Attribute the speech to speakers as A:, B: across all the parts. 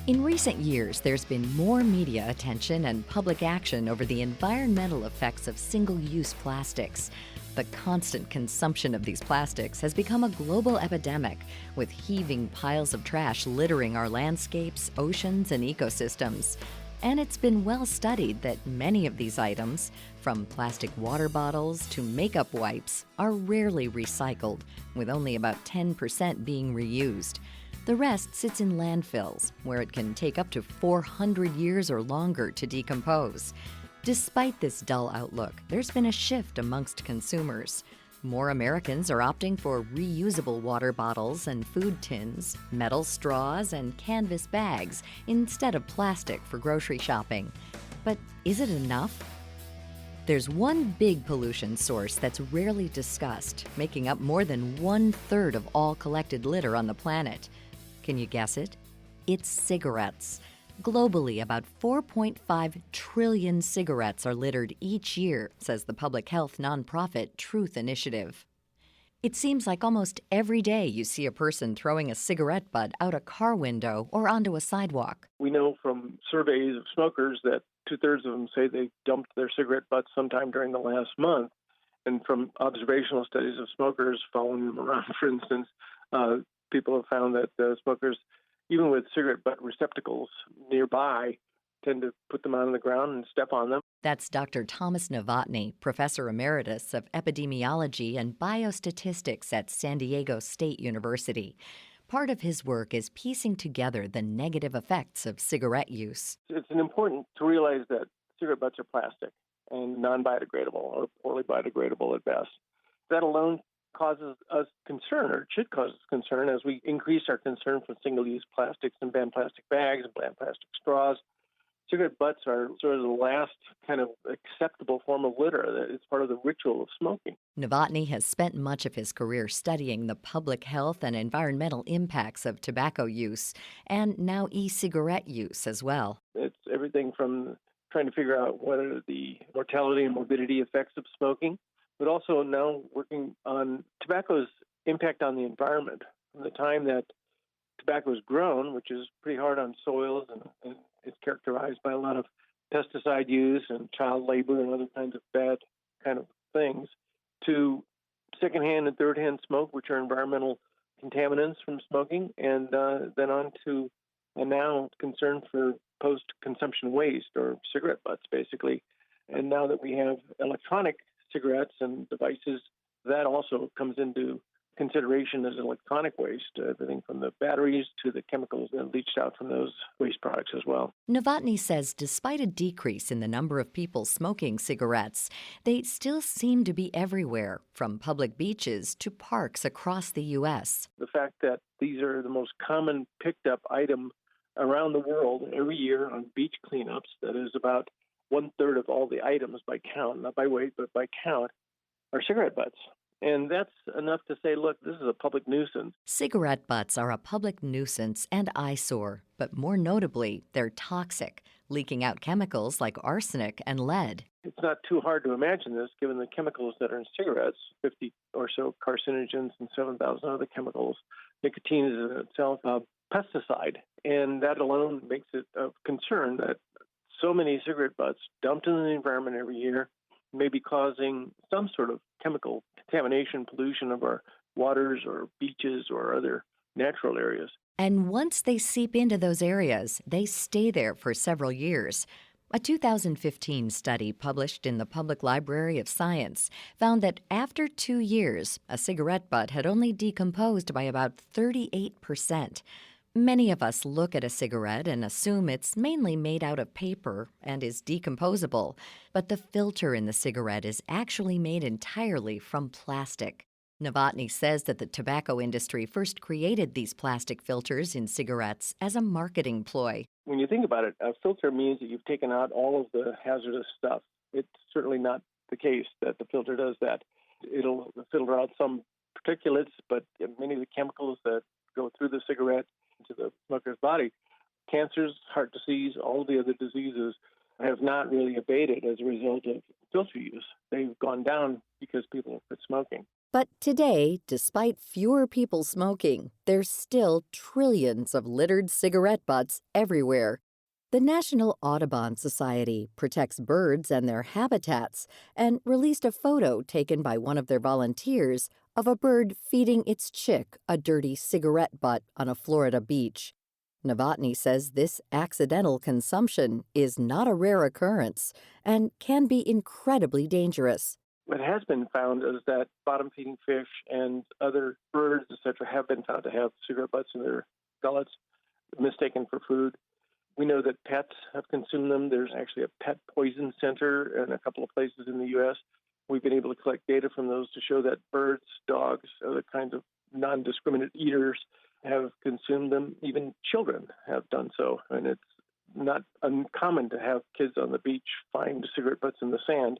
A: In recent years, there's been more media attention and public action over the environmental effects of single-use plastics. The constant consumption of these plastics has become a global epidemic, with heaving piles of trash littering our landscapes, oceans, and ecosystems. And it's been well studied that many of these items, from plastic water bottles to makeup wipes, are rarely recycled, with only about 10% being reused. The rest sits in landfills, where it can take up to 400 years or longer to decompose. Despite this dull outlook, there's been a shift amongst consumers. More Americans are opting for reusable water bottles and food tins, metal straws, and canvas bags instead of plastic for grocery shopping. But is it enough? There's one big pollution source that's rarely discussed, making up more than 1/3 of all collected litter on the planet. Can you guess it? It's cigarettes. Globally, about 4.5 trillion cigarettes are littered each year, says the public health nonprofit Truth Initiative. It seems like almost every day you see a person throwing a cigarette butt out a car window or onto a sidewalk.
B: We know from surveys of smokers that 2/3 of them say they dumped their cigarette butts sometime during the last month. And from observational studies of smokers following them around, for instance, people have found that smokers, even with cigarette butt receptacles nearby, tend to put them out on the ground and step on them.
A: That's Dr. Thomas Novotny, Professor Emeritus of Epidemiology and Biostatistics at San Diego State University. Part of his work is piecing together the negative effects of cigarette use.
B: It's important to realize that cigarette butts are plastic and non-biodegradable or poorly biodegradable at best. That alone causes us concern, or should cause us concern, as we increase our concern for single-use plastics and ban plastic bags and ban plastic straws. Cigarette butts are sort of the last kind of acceptable form of litter. It's part of the ritual of smoking.
A: Novotny has spent much of his career studying the public health and environmental impacts of tobacco use, and now e-cigarette use as well.
B: It's everything from trying to figure out what are the mortality and morbidity effects of smoking, but also now working on tobacco's impact on the environment. From the time that tobacco is grown, which is pretty hard on soils and it's characterized by a lot of pesticide use and child labor and other kinds of bad kind of things, to secondhand and thirdhand smoke, which are environmental contaminants from smoking, and then on to now concern for post-consumption waste, or cigarette butts, basically. And now that we have electronic cigarettes and devices, that also comes into consideration as electronic waste, everything from the batteries to the chemicals that leached out from those waste products as well.
A: Novotny says despite a decrease in the number of people smoking cigarettes, they still seem to be everywhere, from public beaches to parks across the U.S.
B: The fact that these are the most common picked-up item around the world every year on beach cleanups, that is about 1/3 of all the items by count, not by weight, but by count, are cigarette butts. And that's enough to say, look, this is a public nuisance.
A: Cigarette butts are a public nuisance and eyesore, but more notably, they're toxic, leaking out chemicals like arsenic and lead.
B: It's not too hard to imagine this, given the chemicals that are in cigarettes, 50 or so carcinogens and 7,000 other chemicals. Nicotine is in itself a pesticide, and that alone makes it of concern that so many cigarette butts dumped into the environment every year may be causing some sort of chemical contamination, pollution of our waters or beaches or other natural areas.
A: And once they seep into those areas, they stay there for several years. A 2015 study published in the Public Library of Science found that after 2 years, a cigarette butt had only decomposed by about 38%. Many of us look at a cigarette and assume it's mainly made out of paper and is decomposable, but the filter in the cigarette is actually made entirely from plastic. Novotny says that the tobacco industry first created these plastic filters in cigarettes as a marketing ploy.
B: When you think about it, a filter means that you've taken out all of the hazardous stuff. It's certainly not the case that the filter does that. It'll filter out some particulates, but many of the chemicals that go through the cigarette into the smoker's body, cancers, heart disease, all the other diseases, have not really abated as a result of filter use. They've gone down because people have quit smoking.
A: But today, despite fewer people smoking, there's still trillions of littered cigarette butts everywhere. The National Audubon Society protects birds and their habitats and released a photo taken by one of their volunteers of a bird feeding its chick a dirty cigarette butt on a Florida beach. Novotny says this accidental consumption is not a rare occurrence and can be incredibly dangerous.
B: What has been found is that bottom-feeding fish and other birds, etc., have been found to have cigarette butts in their gullets, mistaken for food. We know that pets have consumed them. There's actually a pet poison center in a couple of places in the U.S. We've been able to collect data from those to show that birds, dogs, other kinds of non-discriminate eaters have consumed them. Even children have done so. And it's not uncommon to have kids on the beach find cigarette butts in the sand.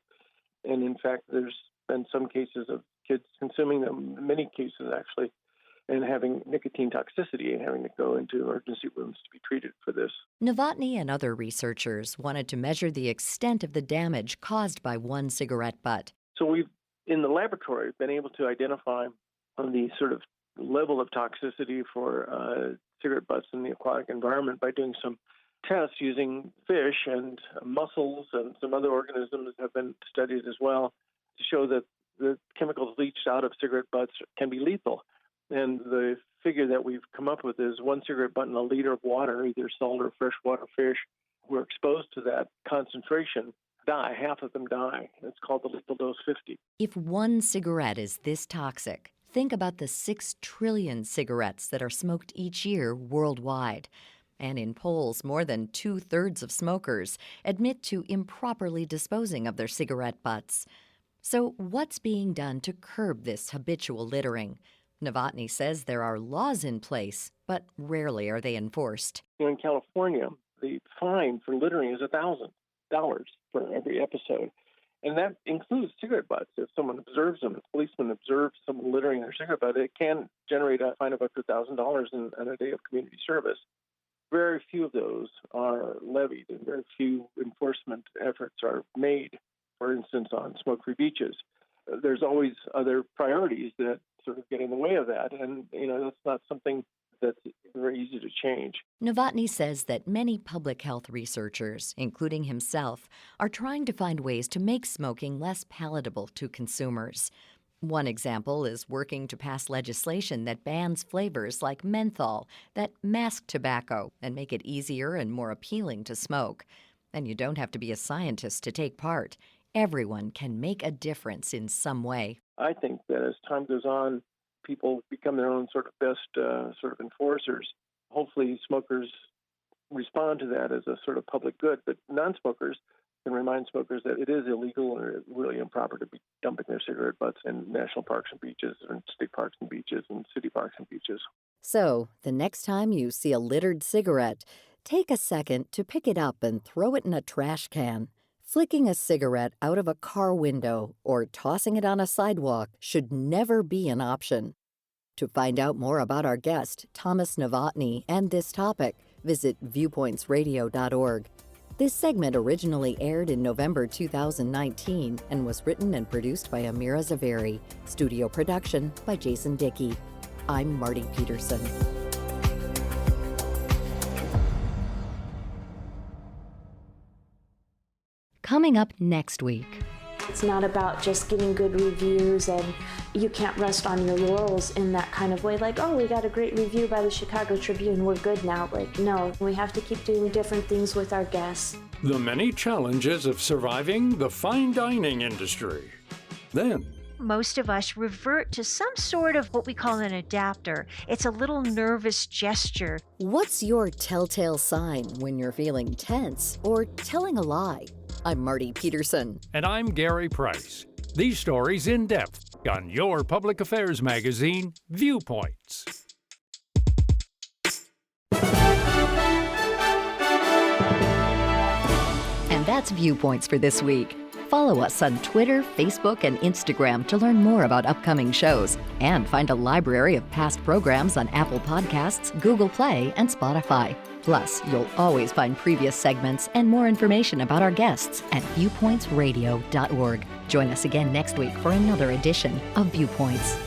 B: And in fact, there's been some cases of kids consuming them, many cases actually, and having nicotine toxicity and having to go into emergency rooms to be treated for this.
A: Novotny and other researchers wanted to measure the extent of the damage caused by one cigarette butt.
B: So we've, in the laboratory, been able to identify on the sort of level of toxicity for cigarette butts in the aquatic environment by doing some tests using fish and mussels, and some other organisms have been studied as well to show that the chemicals leached out of cigarette butts can be lethal. And the figure that we've come up with is one cigarette butt in a liter of water, either salt or freshwater fish, who are exposed to that concentration die. Half of them die. It's called the lethal dose 50.
A: If one cigarette is this toxic, think about the 6 trillion cigarettes that are smoked each year worldwide. And in polls, more than 2/3 of smokers admit to improperly disposing of their cigarette butts. So what's being done to curb this habitual littering? Novotny says there are laws in place, but rarely are they enforced.
B: In California, the fine for littering is $1,000 for every episode. And that includes cigarette butts. If someone observes them, if a policeman observes someone littering their cigarette butt, it can generate a fine of up to $1,000 in a day of community service. Very few of those are levied, and very few enforcement efforts are made, for instance, on smoke-free beaches. There's always other priorities that sort of get in the way of that, and that's not something that's very easy to change.
A: Novotny says that many public health researchers, including himself, are trying to find ways to make smoking less palatable to consumers. One example is working to pass legislation that bans flavors like menthol that mask tobacco and make it easier and more appealing to smoke. And you don't have to be a scientist to take part. Everyone can make a difference in some way.
B: I think that as time goes on, people become their own sort of best sort of enforcers. Hopefully smokers respond to that as a sort of public good, but non-smokers can remind smokers that it is illegal or really improper to be dumping their cigarette butts in national parks and beaches, and state parks and beaches, and city parks and beaches.
A: So, the next time you see a littered cigarette, take a second to pick it up and throw it in a trash can. Flicking a cigarette out of a car window or tossing it on a sidewalk should never be an option. To find out more about our guest, Thomas Novotny, and this topic, visit viewpointsradio.org. This segment originally aired in November 2019 and was written and produced by Amira Zaveri. Studio production by Jason Dickey. I'm Marty Peterson. Coming up next week.
C: It's not about just getting good reviews, and you can't rest on your laurels in that kind of way, like, oh, we got a great review by the Chicago Tribune, we're good now. Like, no, we have to keep doing different things with our guests.
D: The many challenges of surviving the fine dining industry. Then,
E: most of us revert to some sort of what we call an adapter. It's a little nervous gesture.
A: What's your telltale sign when you're feeling tense or telling a lie? I'm Marty Peterson.
D: and I'm Gary Price. These stories in depth on your public affairs magazine, Viewpoints.
A: And that's Viewpoints for this week. Follow us on Twitter, Facebook, and Instagram to learn more about upcoming shows and find a library of past programs on Apple Podcasts, Google Play, and Spotify. Plus, you'll always find previous segments and more information about our guests at viewpointsradio.org. Join us again next week for another edition of Viewpoints.